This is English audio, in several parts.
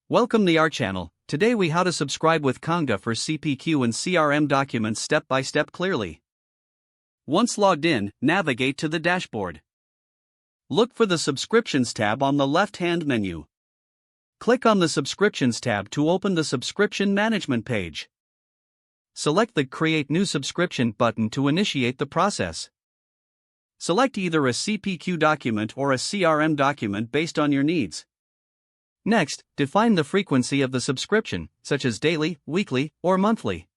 Welcome to our channel. Today we how to subscribe with Conga for CPQ and CRM documents step by step clearly. Once logged in, navigate to the dashboard. Look for the Subscriptions tab on the left-hand menu. Click on the Subscriptions tab to open the subscription management page. Select the Create New Subscription button to initiate the process. Select either a CPQ document or a CRM document based on your needs. Next, define the frequency of the subscription, such as daily, weekly, or monthly.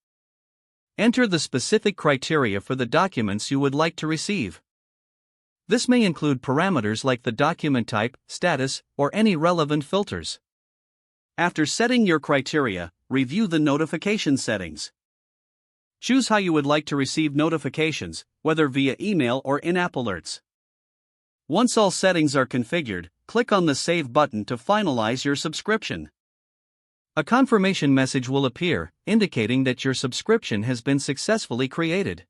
Enter the specific criteria for the documents you would like to receive. This may include parameters like the document type, status, or any relevant filters. After setting your criteria, review the notification settings. Choose how you would like to receive notifications, whether via email or in-app alerts. Once all settings are configured, click on the Save button to finalize your subscription. A confirmation message will appear, indicating that your subscription has been successfully created.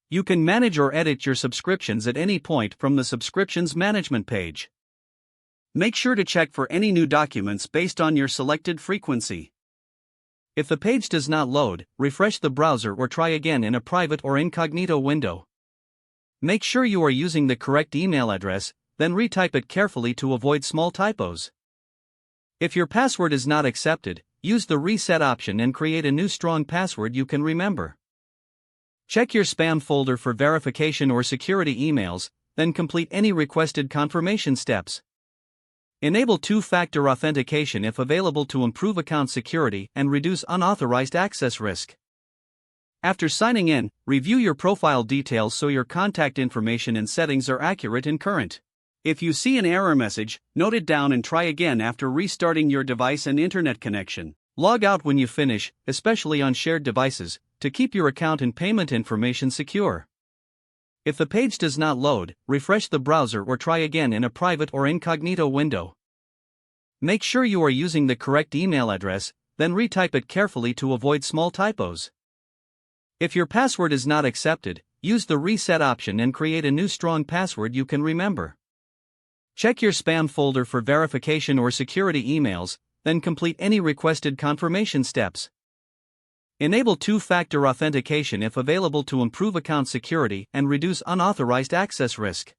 You can manage or edit your subscriptions at any point from the Subscriptions Management page. Make sure to check for any new documents based on your selected frequency. If the page does not load, refresh the browser or try again in a private or incognito window. Make sure you are using the correct email address, then retype it carefully to avoid small typos. If your password is not accepted, use the reset option and create a new strong password you can remember. Check your spam folder for verification or security emails, then complete any requested confirmation steps. Enable two-factor authentication if available to improve account security and reduce unauthorized access risk. After signing in, review your profile details so your contact information and settings are accurate and current. If you see an error message, note it down and try again after restarting your device and internet connection. Log out when you finish, especially on shared devices, to keep your account and payment information secure. If the page does not load, refresh the browser or try again in a private or incognito window. Make sure you are using the correct email address, then retype it carefully to avoid small typos. If your password is not accepted, use the reset option and create a new strong password you can remember. Check your spam folder for verification or security emails, then complete any requested confirmation steps. Enable two-factor authentication if available to improve account security and reduce unauthorized access risk.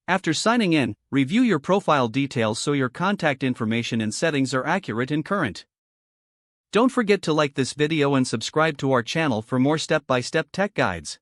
After signing in, review your profile details so your contact information and settings are accurate and current. Don't forget to like this video and subscribe to our channel for more step-by-step tech guides.